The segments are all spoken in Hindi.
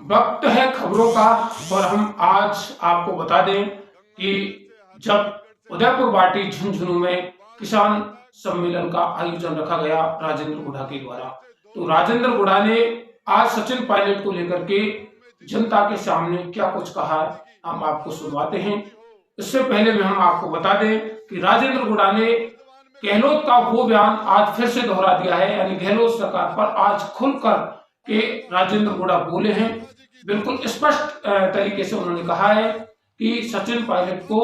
वक्त है खबरों का और हम आज आपको बता दें कि जब उदयपुर वाटी झुंझुनू में किसान सम्मेलन का आयोजन रखा गया राजेंद्र गुढ़ा के द्वारा, तो राजेंद्र गुढ़ा ने आज सचिन पायलट को लेकर के जनता के सामने क्या कुछ कहा है, हम आपको सुनवाते हैं। इससे पहले में हम आपको बता दें कि राजेंद्र गुढ़ा ने गहलोत का वो बयान आज फिर से दोहरा दिया है, यानी गहलोत सरकार पर आज खुलकर के राजेंद्र गुढ़ा बोले हैं। बिल्कुल स्पष्ट तरीके से उन्होंने कहा है कि सचिन पायलट को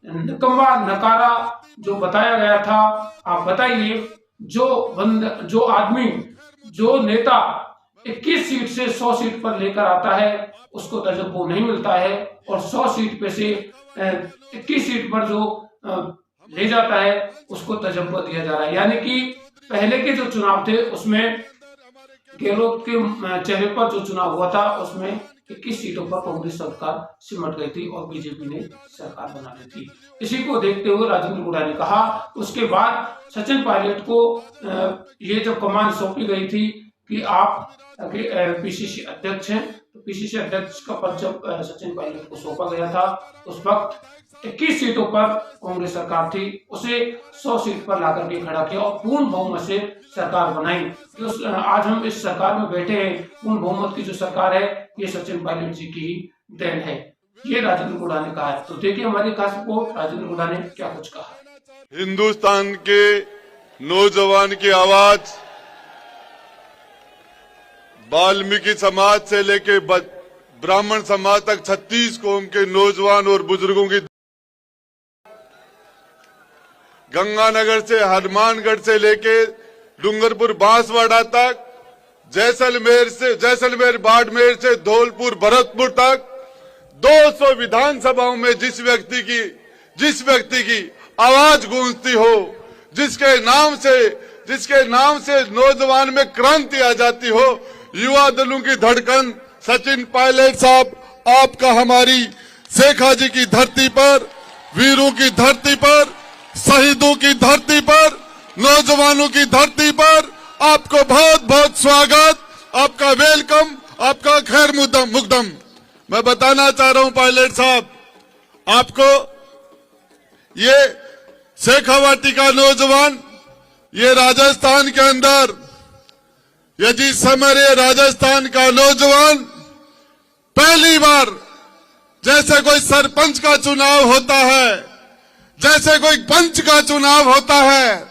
निकम्मा नकारा जो बताया गया था। आप बताइए, जो आदमी जो नेता 21 सीट से 100 सीट पर लेकर आता है उसको तजर्बा नहीं मिलता है, और 100 सीट पे से 21 सीट पर जो ले जाता है उसको तजर्बा दिया जा रहा है। यानी कि पहले के जो चुनाव थे उसमें गहलोत के चेहरे पर जो चुनाव हुआ था उसमें 21 सीटों पर कांग्रेस सरकार सिमट गई थी और बीजेपी ने सरकार बना ली थी। इसी को देखते हुए राजेंद्र गुढ़ा ने कहा, उसके बाद सचिन पायलट को ये जब कमान सौंपी गई थी कि आप पीसीसी अध्यक्ष हैं, तो पीसीसी अध्यक्ष का पद जब सचिन पायलट को सौंपा गया था उस वक्त 21 सीटों पर कांग्रेस सरकार थी, उसे 100 सीट पर ला करके खड़ा किया और पूर्ण बहुमत से सरकार बनाई। तो आज हम इस सरकार में बैठे हैं, पूर्ण बहुमत की जो सरकार है ये सचिन पायलट जी की ही देन है, ये राजेंद्र गुढ़ा ने कहा है। तो देखिए हमारी खास रिपोर्ट, राजेंद्र गुढ़ा ने क्या कुछ कहा। हिंदुस्तान के नौजवान की आवाज वाल्मीकि समाज से लेके ब्राह्मण समाज तक 36 कौम के नौजवान और बुजुर्गों की, गंगानगर से हनुमानगढ़ से लेके डूंगरपुर बांसवाड़ा तक, जैसलमेर बाड़मेर से धौलपुर भरतपुर तक 200 विधानसभाओं में जिस व्यक्ति की आवाज गूंजती हो, जिसके नाम से नौजवान में क्रांति आ जाती हो, युवा दलों की धड़कन सचिन पायलट साहब, आपका हमारी शेखा जी की धरती पर, वीरों की धरती पर, शहीदों की धरती पर, नौजवानों की धरती पर आपको बहुत बहुत स्वागत, आपका वेलकम, आपका खैर मुकदम। मैं बताना चाह रहा हूं पायलट साहब आपको, ये शेखावाटी का नौजवान, ये राजस्थान के अंदर, ये जिस समय ये राजस्थान का नौजवान पहली बार जैसे कोई सरपंच का चुनाव होता है, जैसे कोई पंच का चुनाव होता है,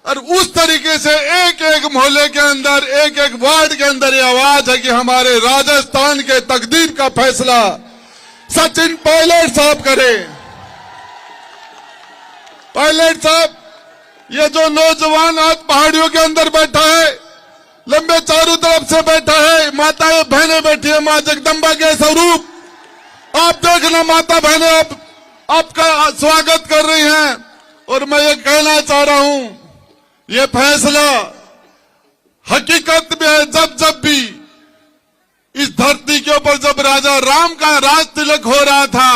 और उस तरीके से एक एक मोहल्ले के अंदर, एक एक वार्ड के अंदर ये आवाज है कि हमारे राजस्थान के तकदीर का फैसला सचिन पायलट साहब करें। पायलट साहब, ये जो नौजवान आज पहाड़ियों के अंदर बैठा है, लंबे चारों तरफ से बैठा है, माताएं बहनें बैठी है, मां जगदम्बा के स्वरूप आप देखना, माता बहनें आपका स्वागत कर रही हैं। और मैं ये कहना चाह रहा हूं, ये फैसला हकीकत में है, जब भी इस धरती के ऊपर जब राजा राम का राज तिलक हो रहा था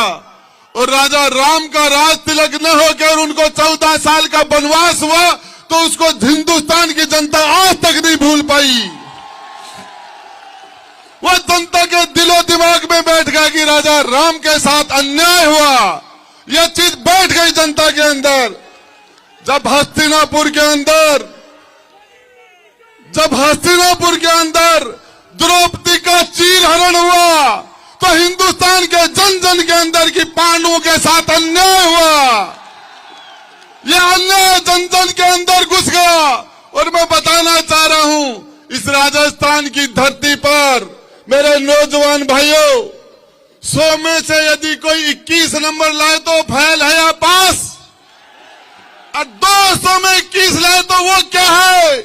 और राजा राम का राज तिलक न होकर उनको 14 साल का वनवास हुआ, तो उसको हिंदुस्तान की जनता आज तक नहीं भूल पाई। वह जनता के दिलो दिमाग में बैठ गया कि राजा राम के साथ अन्याय हुआ, यह चीज बैठ गई जनता के अंदर। जब हस्तिनापुर के अंदर द्रौपदी का चीर हरण हुआ, तो हिंदुस्तान के जन जन के अंदर की पांडवों के साथ अन्याय हुआ, यह अन्याय जन जन के अंदर घुस गया। और मैं बताना चाह रहा हूं, इस राजस्थान की धरती पर मेरे नौजवान भाइयों, 100 में से यदि कोई 21 नंबर लाए तो फेल है या पास, और 200 में 21 लाए तो वो क्या है,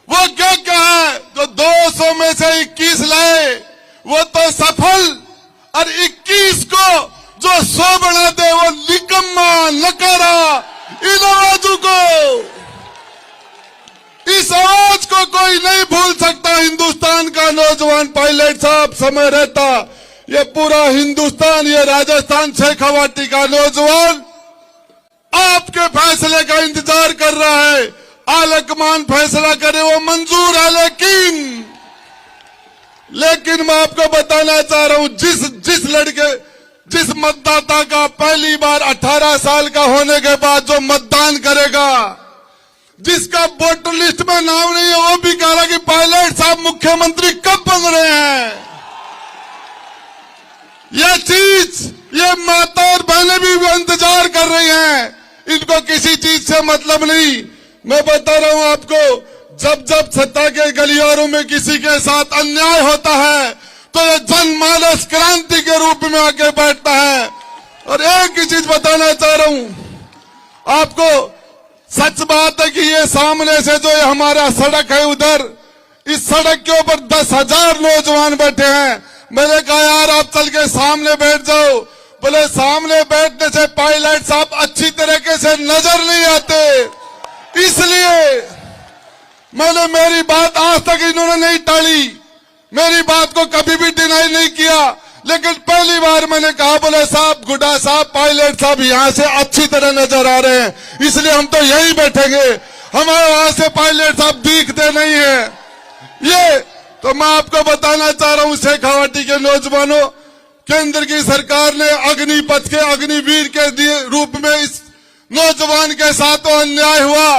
वो क्या है। जो 200 में से 21 लाए वो तो सफल, और 21 को जो 100 बना दे वो निकम्मा नकारा। इन आवाजों को, इस आवाज को कोई नहीं भूल सकता। हिंदुस्तान का नौजवान पायलट साहब, समय रहता ये पूरा हिंदुस्तान, ये राजस्थान शेखावाटी का नौजवान आपके फैसले का इंतजार कर रहा है। आलकमान फैसला करे वो मंजूर है, लेकिन लेकिन मैं आपको बताना चाह रहा हूं, जिस मतदाता का पहली बार 18 साल का होने के बाद जो मतदान करेगा, जिसका वोटर लिस्ट में नाम नहीं है, वो भी कह रहा कि पायलट साहब मुख्यमंत्री कब बन रहे हैं। ये माता और बहनें भी इंतजार कर रही हैं, इनको किसी चीज से मतलब नहीं। मैं बता रहा हूं आपको, जब सत्ता के गलियारों में किसी के साथ अन्याय होता है तो ये जनमानस क्रांति के रूप में आके बैठता है। और एक ही चीज बताना चाह रहा हूं आपको, सच बात है कि ये सामने से जो हमारा सड़क है, उधर इस सड़क के ऊपर 10,000 नौजवान बैठे हैं। मैंने कहा यार आप चल के सामने बैठ जाओ। बोले सामने बैठने से पायलट साहब अच्छी तरीके से नजर नहीं आते, इसलिए मैंने मेरी बात आज तक इन्होंने नहीं टाली, मेरी बात को कभी भी डिनाई नहीं किया। लेकिन पहली बार मैंने कहा, बोले साहब गुड्डा साहब पायलट साहब यहां से अच्छी तरह नजर आ रहे हैं, इसलिए हम तो यहीं बैठेंगे, हमारे वहां से पायलट साहब दिखते नहीं है। ये तो मैं आपको बताना चाह रहा हूं शेखावाटी के नौजवानों, केंद्र की सरकार ने अग्निपथ के अग्निवीर के रूप में इस नौजवान के साथ तो अन्याय हुआ,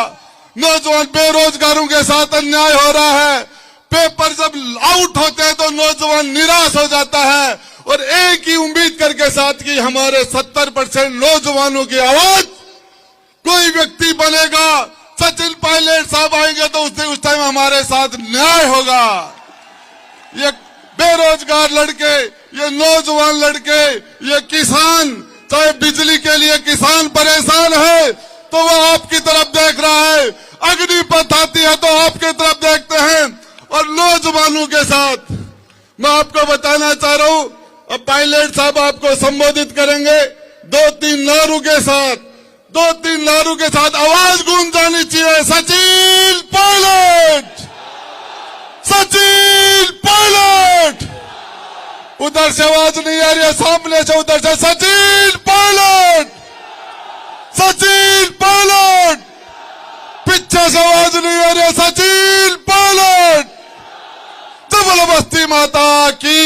नौजवान बेरोजगारों के साथ अन्याय हो रहा है। पेपर जब आउट होते हैं तो नौजवान निराश हो जाता है और एक ही उम्मीद करके साथ कि हमारे 70% नौजवानों की आवाज कोई व्यक्ति बनेगा, सचिन पायलट साहब आएंगे तो उस टाइम हमारे साथ न्याय होगा। ये बेरोजगार लड़के, ये नौजवान लड़के, ये किसान, चाहे बिजली के लिए किसान परेशान है तो वो आपकी तरफ देख रहा है, अग्निपथ आती है तो आपकी तरफ देखते हैं। और नौजवानों के साथ मैं आपको बताना चाह रहा हूं, अब पायलट साहब आपको संबोधित करेंगे 2-3 नारों के साथ आवाज गूंज जानी चाहिए, सचिन पायलट, सचिन पायलट। उधर से आवाज नहीं आ रही है, सामने से उधर से सचिन पायलट, सचिन पायलट। पीछे से आवाज नहीं आ रही है, सचिन पायलट। तो बोलो बस्ती माता की।